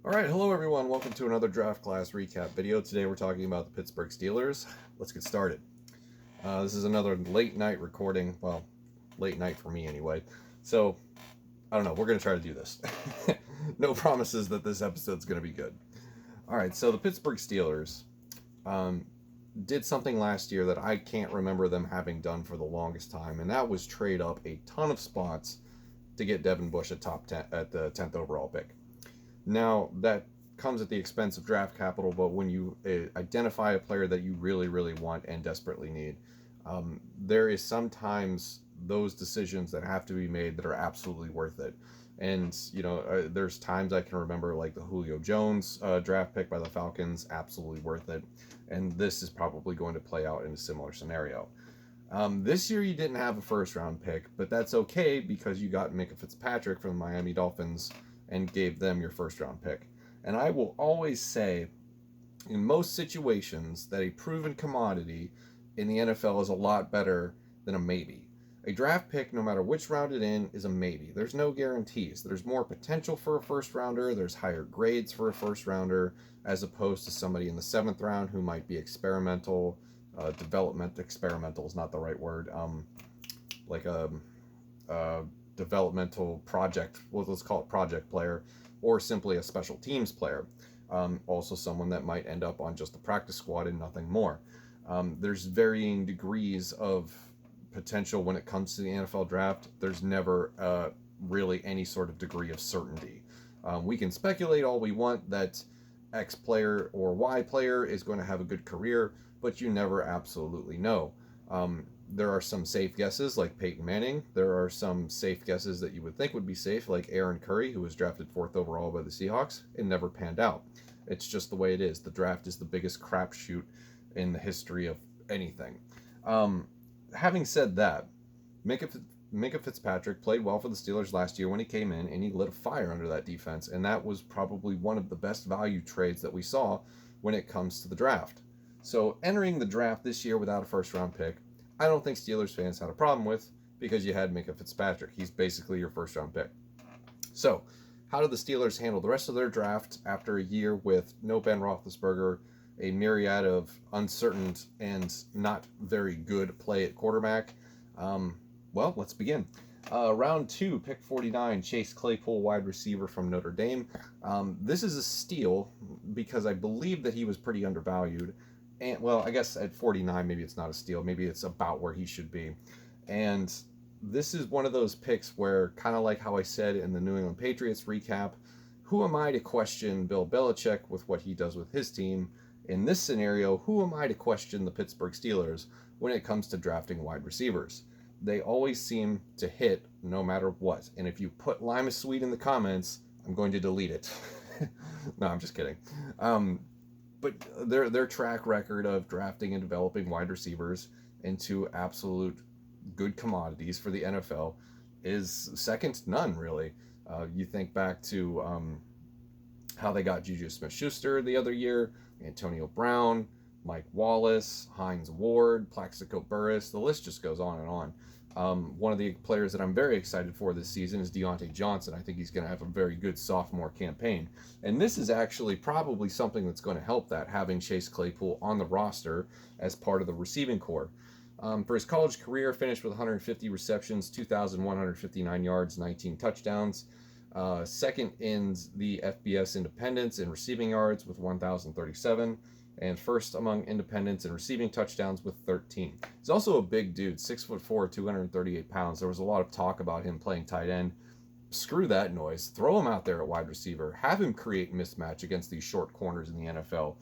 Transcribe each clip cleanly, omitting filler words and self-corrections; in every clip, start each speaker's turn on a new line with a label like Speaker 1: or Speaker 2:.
Speaker 1: Alright, hello everyone. Welcome to another draft class recap video. Today we're talking about the Pittsburgh Steelers. Let's get started. This is another late night recording. Well, late night for me anyway. So, I don't know. We're going to try to do this. No promises that this episode's going to be good. Alright, so the Pittsburgh Steelers did something last year that I can't remember them having done for the longest time, and that was trade up a ton of spots to get Devin Bush at the 10th overall pick. Now, that comes at the expense of draft capital, but when you identify a player that you really, really want and desperately need, there is sometimes those decisions that have to be made that are absolutely worth it. And, there's times I can remember, like the Julio Jones draft pick by the Falcons, absolutely worth it. And this is probably going to play out in a similar scenario. This year you didn't have a first-round pick, but that's okay because you got Minkah Fitzpatrick from the Miami Dolphins and gave them your first-round pick. And I will always say, in most situations, that a proven commodity in the NFL is a lot better than a maybe. A draft pick, no matter which round it in, is a maybe. There's no guarantees. There's more potential for a first-rounder. There's higher grades for a first-rounder, as opposed to somebody in the 7th round who might be experimental. Experimental is not the right word. Like a developmental project, well, let's call it project player, or simply a special teams player. Also someone that might end up on just the practice squad and nothing more. There's varying degrees of potential when it comes to the NFL draft. There's never really any sort of degree of certainty. We can speculate all we want that X player or Y player is going to have a good career, but you never absolutely know. There are some safe guesses like Peyton Manning. There are some safe guesses that you would think would be safe, like Aaron Curry, who was drafted 4th overall by the Seahawks and never panned out. It's just the way it is. The draft is the biggest crapshoot in the history of anything. Having said that, Minkah Fitzpatrick played well for the Steelers last year when he came in, and he lit a fire under that defense, and that was probably one of the best value trades that we saw when it comes to the draft. So entering the draft this year without a first-round pick, I don't think Steelers fans had a problem with, because you had Minkah Fitzpatrick. He's basically your first-round pick. So, how did the Steelers handle the rest of their draft after a year with no Ben Roethlisberger, a myriad of uncertain and not very good play at quarterback? Well, let's begin. Round 2, pick 49, Chase Claypool, wide receiver from Notre Dame. This is a steal because I believe that he was pretty undervalued. And, well, I guess at 49, maybe it's not a steal. Maybe it's about where he should be. And this is one of those picks where, kind of like how I said in the New England Patriots recap, who am I to question Bill Belichick with what he does with his team? In this scenario, who am I to question the Pittsburgh Steelers when it comes to drafting wide receivers? They always seem to hit no matter what. And if you put Lima Sweet in the comments, I'm going to delete it. No, I'm just kidding. But their track record of drafting and developing wide receivers into absolute good commodities for the NFL is second to none, really. You think back to how they got Juju Smith-Schuster the other year, Antonio Brown, Mike Wallace, Hines Ward, Plaxico Burress. The list just goes on and on. One of the players that I'm very excited for this season is Deontay Johnson. I think he's going to have a very good sophomore campaign. And this is actually probably something that's going to help that, having Chase Claypool on the roster as part of the receiving corps. For his college career, finished with 150 receptions, 2,159 yards, 19 touchdowns. Second in the FBS independents in receiving yards with 1,037. And first among independents in receiving touchdowns with 13. He's also a big dude, 6'4", 238 pounds. There was a lot of talk about him playing tight end. Screw that noise. Throw him out there at wide receiver. Have him create mismatch against these short corners in the NFL.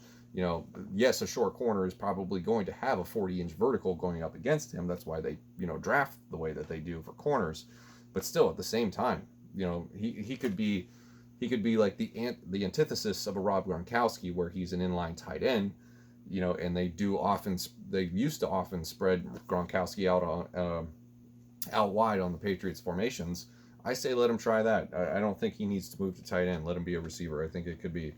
Speaker 1: Yes, a short corner is probably going to have a 40-inch vertical going up against him. That's why they, draft the way that they do for corners. But still, at the same time, he could be like the antithesis of a Rob Gronkowski, where he's an inline tight end, and they used to often spread Gronkowski out wide on the Patriots formations. I say let him try that. I don't think he needs to move to tight end. Let him be a receiver. I think it could be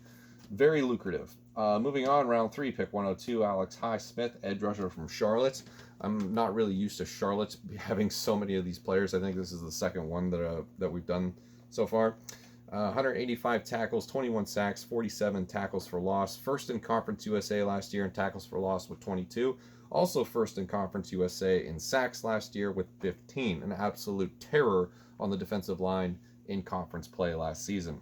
Speaker 1: very lucrative. Moving on, round 3, pick 102, Alex Highsmith, edge rusher from Charlotte. I'm not really used to Charlotte having so many of these players. I think this is the second one that we've done so far. 185 tackles, 21 sacks, 47 tackles for loss. First in Conference USA last year in tackles for loss with 22. Also first in Conference USA in sacks last year with 15. An absolute terror on the defensive line in conference play last season.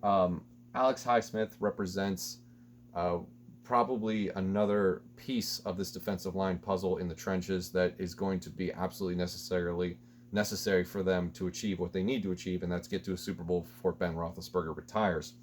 Speaker 1: Alex Highsmith represents probably another piece of this defensive line puzzle in the trenches that is going to be absolutely necessary for them to achieve what they need to achieve, and that's get to a Super Bowl before Ben Roethlisberger retires.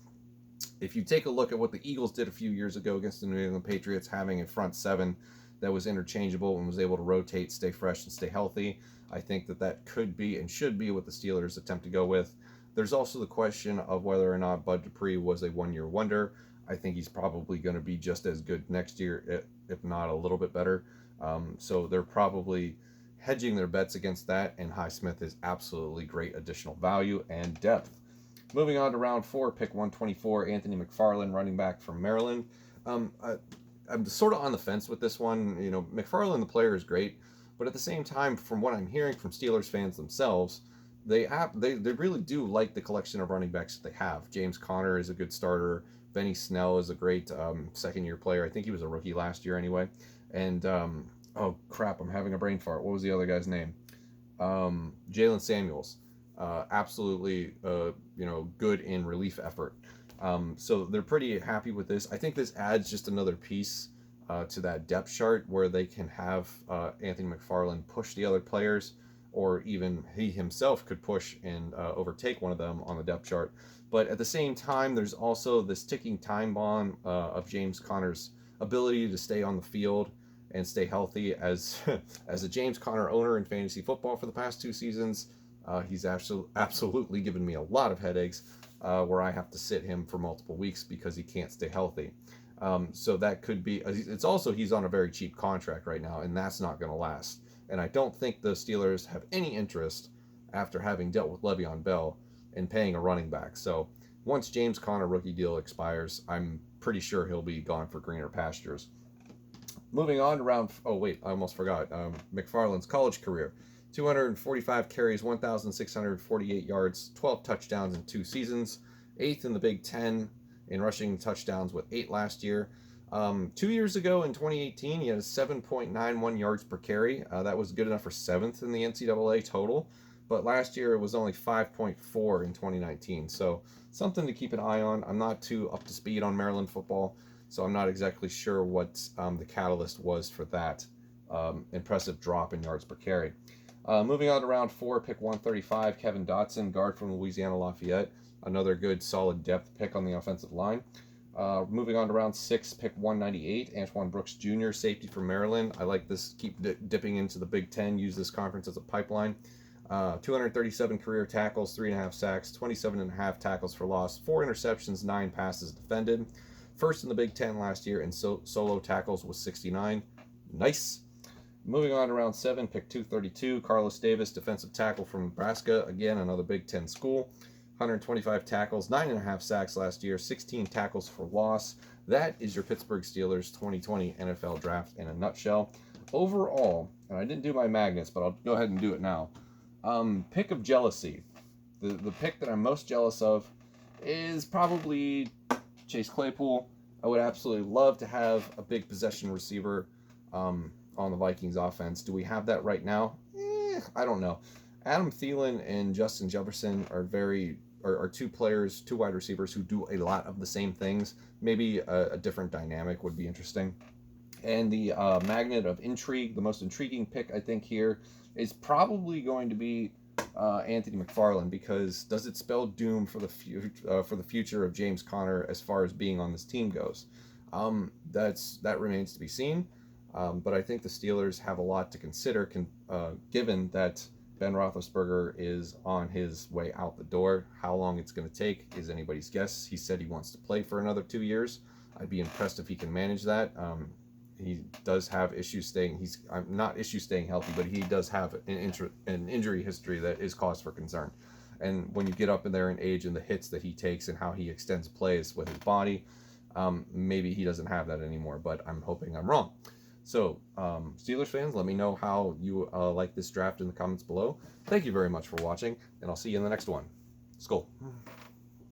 Speaker 1: If you take a look at what the Eagles did a few years ago against the New England Patriots, having a front seven that was interchangeable and was able to rotate, stay fresh, and stay healthy, I think that could be and should be what the Steelers attempt to go with. There's also the question of whether or not Bud Dupree was a one-year wonder. I think he's probably going to be just as good next year, if not a little bit better. So they're probably hedging their bets against that, and Highsmith is absolutely great additional value and depth. Moving on to round 4, pick 124, Anthony McFarland, running back from Maryland. I'm sort of on the fence with this one. You know, McFarland, the player, is great, but at the same time, from what I'm hearing from Steelers fans themselves, they really do like the collection of running backs that they have. James Conner is a good starter. Benny Snell is a great second-year player. I think he was a rookie last year anyway. And, oh, crap, I'm having a brain fart. What was the other guy's name? Jalen Samuels. Absolutely, good in relief effort. So they're pretty happy with this. I think this adds just another piece to that depth chart where they can have Anthony McFarland push the other players, or even he himself could push and overtake one of them on the depth chart. But at the same time, there's also this ticking time bomb of James Conner's ability to stay on the field and stay healthy. As a James Conner owner in fantasy football for the past 2 seasons, he's absolutely given me a lot of headaches where I have to sit him for multiple weeks because he can't stay healthy. So that could be, it's also, he's on a very cheap contract right now, and that's not going to last. And I don't think the Steelers have any interest, after having dealt with Le'Veon Bell, in paying a running back. So once James Conner rookie deal expires, I'm pretty sure he'll be gone for greener pastures. Moving on to round, oh wait, I almost forgot, McFarland's college career. 245 carries, 1,648 yards, 12 touchdowns in 2 seasons, 8th in the Big Ten in rushing touchdowns with 8 last year. 2 years ago in 2018, he had 7.91 yards per carry. That was good enough for 7th in the NCAA total. But last year it was only 5.4 in 2019. So something to keep an eye on. I'm not too up to speed on Maryland football, so I'm not exactly sure what the catalyst was for that impressive drop in yards per carry. Moving on to round 4, pick 135, Kevin Dotson, guard from Louisiana Lafayette. Another good, solid depth pick on the offensive line. Moving on to round 6, pick 198, Antwon Brooks Jr., safety from Maryland. I like this, keep dipping into the Big Ten, use this conference as a pipeline. 237 career tackles, 3.5 sacks, 27.5 tackles for loss, 4 interceptions, 9 passes defended. First in the Big Ten last year in solo tackles was 69. Nice. Moving on to round 7, pick 232, Carlos Davis, defensive tackle from Nebraska. Again, another Big Ten school. 125 tackles, 9.5 sacks last year, 16 tackles for loss. That is your Pittsburgh Steelers 2020 NFL Draft in a nutshell. Overall, and I didn't do my magnets, but I'll go ahead and do it now. Pick of jealousy. The pick that I'm most jealous of is probably Chase Claypool. I would absolutely love to have a big possession receiver on the Vikings offense. Do we have that right now? I don't know. Adam Thielen and Justin Jefferson are two wide receivers who do a lot of the same things. Maybe a different dynamic would be interesting. And the magnet of intrigue, the most intriguing pick I think here is probably going to be Anthony McFarland, because does it spell doom for the future of James Conner as far as being on this team goes? That remains to be seen. But I think the Steelers have a lot to consider, given that Ben Roethlisberger is on his way out the door. How long it's going to take is anybody's guess. He said he wants to play for another 2 years. I'd be impressed if he can manage that. He does have issues staying. Not issues staying healthy, but he does have an injury history that is cause for concern. And when you get up in there in age and the hits that he takes and how he extends plays with his body, maybe he doesn't have that anymore. But I'm hoping I'm wrong. So, Steelers fans, let me know how you like this draft in the comments below. Thank you very much for watching, and I'll see you in the next one. Skol.